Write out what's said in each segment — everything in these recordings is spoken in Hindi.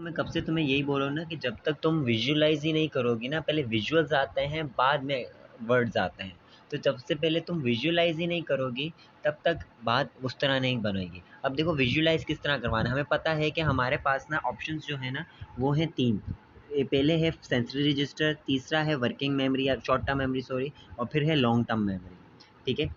मैं कब से तुम्हें यही बोल रहा हूँ ना कि जब तक तुम विजुअलाइज ही नहीं करोगी ना, पहले विजुअल्स आते हैं बाद में वर्ड्स आते हैं। तो जब से पहले तुम विजुअलाइज ही नहीं करोगी तब तक बात उस तरह नहीं बनेगी। अब देखो विजुअलाइज किस तरह करवाना है। हमें पता है कि हमारे पास ना ऑप्शंस जो है ना वो हैं तीन। पहले है सेंसरी रजिस्टर, तीसरा है वर्किंग मेमोरी या शॉर्ट टर्म मेमोरी सॉरी, और फिर है लॉन्ग टर्म मेमोरी। ठीक है।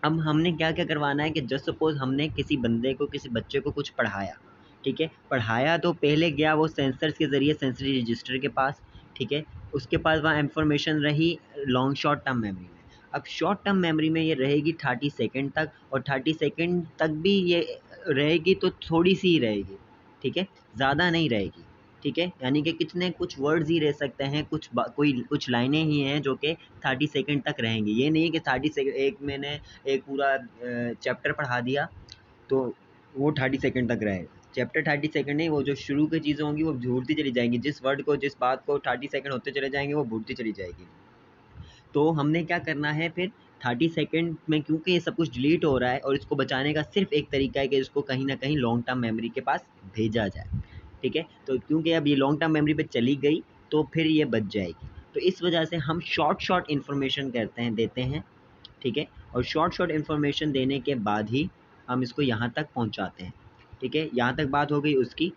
अब हमने क्या क्या करवाना है कि जस्ट सपोज हमने किसी बंदे को, किसी बच्चे को कुछ पढ़ाया। ठीक है। पढ़ाया तो पहले गया वो सेंसर्स के ज़रिए सेंसरी रजिस्टर के पास। ठीक है। उसके पास वहाँ इंफॉर्मेशन रही लॉन्ग शॉर्ट टर्म मेमोरी में। अब शॉर्ट टर्म मेमोरी में ये रहेगी 30 सेकेंड तक, और 30 सेकेंड तक भी ये रहेगी तो थोड़ी सी ही रहेगी। ठीक है। ज़्यादा नहीं रहेगी। ठीक है। यानी कि कितने कुछ वर्ड्स ही रह सकते हैं, कुछ लाइनें ही हैं जो कि 30 सेकेंड तक रहेंगी। ये नहीं है कि 30 सेकेंड मैंने एक पूरा चैप्टर पढ़ा दिया तो वो 30 सेकेंड तक रहेगा। चैप्टर 30 सेकेंड नहीं, वो जो शुरू की चीज़ें होंगी वो भूलती चली जाएंगी। जिस वर्ड को, जिस बात को 30 सेकेंड होते चले जाएंगे वो भूलती चली जाएगी। तो हमने क्या करना है फिर 30 सेकेंड में, क्योंकि ये सब कुछ डिलीट हो रहा है और इसको बचाने का सिर्फ एक तरीका है कि इसको कहीं ना कहीं लॉन्ग टर्म मेमोरी के पास भेजा जाए। ठीक है। तो क्योंकि अब ये लॉन्ग टर्म मेमोरी पे चली गई तो फिर ये बच जाएगी। तो इस वजह से हम शॉर्ट इन्फॉर्मेशन देते हैं। ठीक है। और शॉर्ट इन्फॉर्मेशन देने के बाद ही हम इसको यहाँ तक पहुँचाते हैं। ठीक है। यहाँ तक बात हो गई उसकी।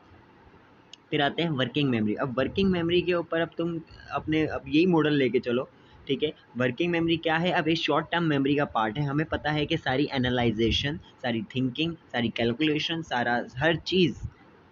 फिर आते हैं वर्किंग मेमोरी। अब वर्किंग मेमोरी के ऊपर अब तुम अपने अब यही मॉडल लेके चलो। ठीक है। वर्किंग मेमोरी क्या है? अब ये शॉर्ट टर्म मेमोरी का पार्ट है। हमें पता है कि सारी एनालाइजेशन, सारी थिंकिंग, सारी कैलकुलेशन, सारा हर चीज़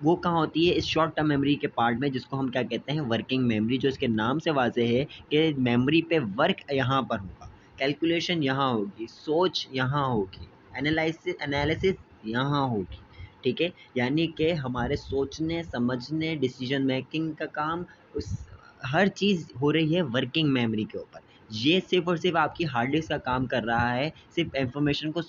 वो कहाँ होती है? इस शॉर्ट टर्म मेमोरी के पार्ट में, जिसको हम क्या कहते हैं? Working memory. जो इसके नाम से वाज़ेह है कि मेमोरी पे वर्क यहाँ पर होगा, कैलकुलेशन यहाँ होगी, सोच यहाँ होगी, एनालिसिस यहाँ होगी। ठीक है। यानी कि हमारे सोचने समझने डिसीजन मेकिंग का काम, उस हर चीज़ हो रही है वर्किंग मेमोरी के ऊपर। ये सिर्फ और सिर्फ आपकी हार्ड डिस्क का काम कर रहा है, सिर्फ इंफॉर्मेशन को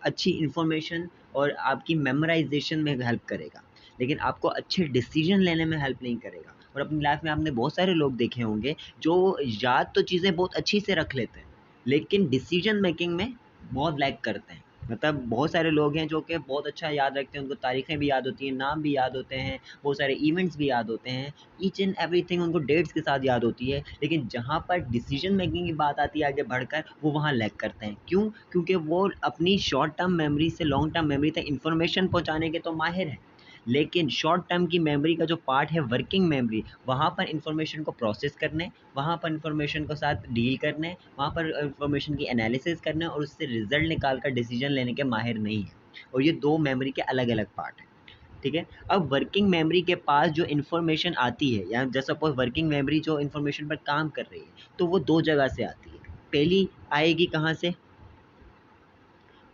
अच्छी इंफॉर्मेशन और आपकी मेमोराइजेशन में हेल्प करेगा, लेकिन आपको अच्छे डिसीजन लेने में हेल्प नहीं करेगा। और अपनी लाइफ में आपने बहुत सारे लोग देखे होंगे जो याद तो चीज़ें बहुत अच्छी से रख लेते हैं लेकिन डिसीजन मेकिंग में बहुत लैग करते हैं। मतलब बहुत सारे लोग हैं जो कि बहुत अच्छा याद रखते हैं, उनको तारीखें भी याद होती हैं, नाम भी याद होते हैं, बहुत सारे इवेंट्स भी याद होते हैं, ईच एंड एवरीथिंग उनको डेट्स के साथ याद होती है। लेकिन जहाँ पर डिसीजन मेकिंग की बात आती है आगे बढ़कर, वो वहाँ लैग करते हैं। क्यों? क्योंकि वो अपनी शॉर्ट टर्म मेमोरी से लॉन्ग टर्म मेमोरी तक इन्फॉर्मेशन पहुँचाने के तो माहिर हैं, लेकिन शॉर्ट टर्म की मेमोरी का जो पार्ट है वर्किंग मेमोरी, वहाँ पर इन्फॉर्मेशन को प्रोसेस करने, वहाँ पर इन्फॉर्मेशन के साथ डील करने, वहाँ पर इन्फॉर्मेशन की एनालिसिस करने और उससे रिजल्ट निकाल कर डिसीजन लेने के माहिर नहीं है। और ये दो मेमोरी के अलग अलग पार्ट हैं। ठीक है। अब वर्किंग मेमोरी के पास जो इन्फॉर्मेशन आती है, या जैसे सपोज वर्किंग मेमोरी जो इन्फॉर्मेशन पर काम कर रही है, तो वो दो जगह से आती है। पहली आएगी कहाँ से?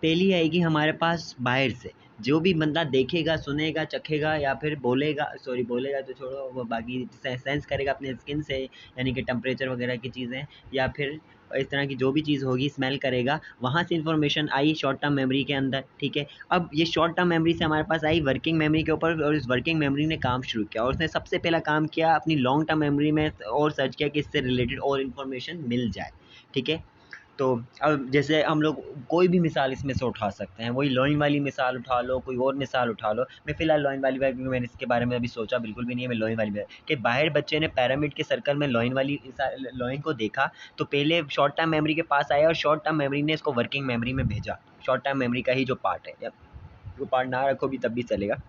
पहली आएगी हमारे पास बाहर से। जो भी बंदा देखेगा, सुनेगा, चखेगा या फिर बोलेगा, सॉरी बोलेगा तो छोड़ो, वो बाकी सेंस करेगा अपने स्किन से, यानी कि टेम्परेचर वगैरह की चीज़ें, या फिर इस तरह की जो भी चीज़ होगी स्मेल करेगा, वहाँ से इन्फॉर्मेशन आई शॉर्ट टर्म मेमोरी के अंदर। ठीक है। अब ये शॉर्ट टर्म मेमोरी से हमारे पास आई वर्किंग मेमोरी के ऊपर, और इस वर्किंग मेमोरी ने काम शुरू किया और उसने सबसे पहला काम किया अपनी लॉन्ग टर्म मेमोरी में और सर्च किया कि इससे रिलेटेड और इन्फॉर्मेशन मिल जाए। ठीक है। तो अब जैसे हम लोग कोई भी मिसाल इसमें से उठा सकते हैं, वही लॉइन वाली मिसाल उठा लो, कोई और मिसाल उठा लो। मैं फ़िलहाल लॉइन वाली क्योंकि मैंने इसके बारे में अभी सोचा बिल्कुल भी नहीं है। मैं लॉइन वाली कि बाहर बच्चे ने पिरामिड के सर्कल में लॉइन को देखा, तो पहले शॉर्ट टर्म मेमोरी के पास आया और शॉर्ट टर्म मेमोरी ने इसको वर्किंग मेमोरी में भेजा। शॉर्ट टर्म मेमोरी का ही जो पार्ट है, या वो पार्ट ना रखो भी तब भी चलेगा।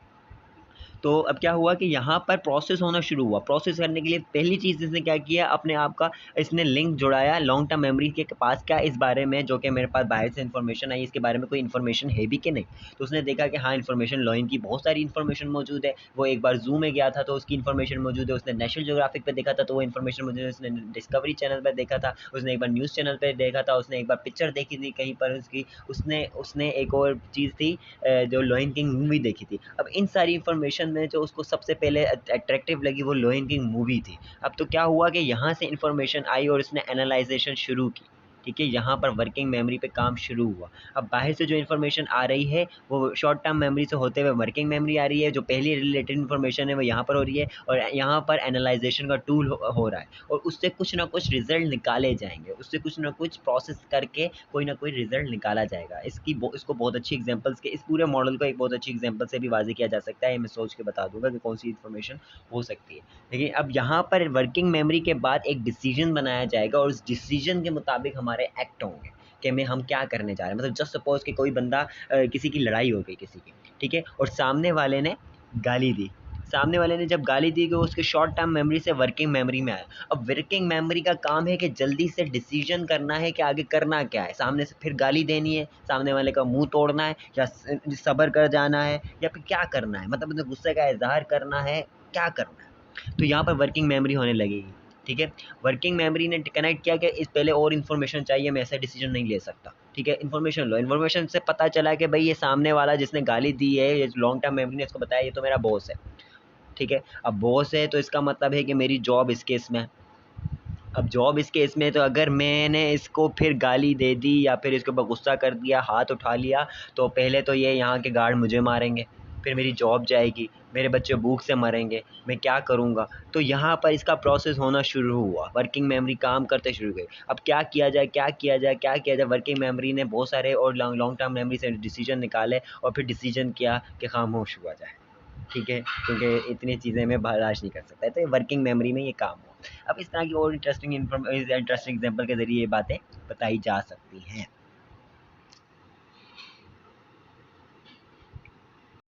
तो अब क्या हुआ कि यहाँ पर प्रोसेस होना शुरू हुआ। प्रोसेस करने के लिए पहली चीज़ इसने क्या किया, अपने आप का इसने लिंक जुड़ाया लॉन्ग टर्म मेमोरी के पास क्या इस बारे में, जो कि मेरे पास बाहर से इन्फॉर्मेशन आई, इसके बारे में कोई इन्फॉर्मेशन है भी कि नहीं। तो उसने देखा कि हाँ, इन्फॉर्मेशन लॉइन की बहुत सारी इन्फॉर्मेशन मौजूद है। वो एक बार जू में गया था तो उसकी इन्फॉर्मेशन मौजूद है, उसने नेशनल ज्योग्राफिक पे देखा था तो वो इन्फॉर्मेशन मौजूद है, उसने डिस्कवरी चैनल पर देखा था, उसने एक बार न्यूज़ चैनल पर देखा था, उसने एक बार पिक्चर देखी थी कहीं पर उसकी, उसने उसने एक और चीज़ थी जो लॉयन किंग मूवी देखी थी। अब इन सारी इन्फॉर्मेशन में जो उसको सबसे पहले अट्रैक्टिव लगी वो लॉयन किंग मूवी थी। अब तो क्या हुआ कि यहाँ से इन्फॉर्मेशन आई और उसने एनालाइजेशन शुरू की। ठीक है, यहाँ पर वर्किंग मेमोरी पे काम शुरू हुआ। अब बाहर से जो इन्फॉर्मेशन आ रही है वो शॉर्ट टर्म मेमोरी से होते हुए वर्किंग मेमोरी आ रही है, जो पहली रिलेटेड इन्फॉर्मेशन है वो यहाँ पर हो रही है, और यहाँ पर एनालाइजेशन का टूल हो रहा है, और उससे कुछ ना कुछ रिजल्ट निकाले जाएंगे, उससे कुछ ना कुछ प्रोसेस करके कोई ना कोई रिजल्ट निकाला जाएगा। इसको बहुत अच्छी एग्जांपल्स के, इस पूरे मॉडल को एक बहुत अच्छी एग्जांपल से भी वाज़ेह किया जा सकता है। मैं सोच के बता दूंगा कि कौन सी इन्फॉर्मेशन हो सकती है। लेकिन अब यहाँ पर वर्किंग मेमोरी के बाद एक डिसीजन बनाया जाएगा, और उस डिसीजन के मुताबिक हमारे एक्ट होंगे कि हम क्या करने जा रहे हैं। मतलब जस्ट सपोज कि कोई बंदा किसी की लड़ाई हो गई किसी की, ठीक है, और सामने वाले ने गाली दी। सामने वाले ने जब गाली दी कि उसके शॉर्ट टर्म मेमोरी से वर्किंग मेमोरी में आया। अब वर्किंग मेमोरी का काम है कि जल्दी से डिसीजन करना है कि आगे करना क्या है। सामने से फिर गाली देनी है, सामने वाले का मुंह तोड़ना है, या सब्र कर जाना है, या फिर क्या करना है, मतलब गुस्से का इजहार करना है, क्या करना है। तो यहाँ पर वर्किंग मेमोरी होने लगेगी। ठीक है, वर्किंग मेमोरी ने कनेक्ट किया कि इस पहले और इन्फॉर्मेशन चाहिए, मैं ऐसा डिसीजन नहीं ले सकता। ठीक है, इन्फॉर्मेशन लो, इन्फॉर्मेशन से पता चला कि भाई ये सामने वाला जिसने गाली दी है, ये लॉन्ग टर्म मेमोरी ने इसको बताया ये तो मेरा बॉस है। ठीक है, अब बॉस है तो इसका मतलब है कि मेरी जॉब इस केस में है। अब जॉब इस केस में, तो अगर मैंने इसको फिर गाली दे दी या फिर इसके ऊपर गुस्सा कर दिया, हाथ उठा लिया, तो पहले तो ये यहाँ के गार्ड मुझे मारेंगे, फिर मेरी जॉब जाएगी, मेरे बच्चे भूख से मरेंगे, मैं क्या करूँगा। तो यहाँ पर इसका प्रोसेस होना शुरू हुआ, वर्किंग मेमोरी काम करते शुरू गई। अब क्या किया जाए, क्या किया जाए, क्या किया जाए। वर्किंग मेमोरी ने बहुत सारे और लॉन्ग टर्म मेमोरी से डिसीजन निकाले, और फिर डिसीजन किया कि खामोश हुआ जाए। ठीक है, क्योंकि इतनी चीज़ें मैं बर्दाश्त नहीं कर सकता है, तो ये वर्किंग मेमोरी में ये काम हुआ। अब इस तरह की और इंटरेस्टिंग एग्जांपल के ज़रिए ये बातें बताई जा सकती हैं।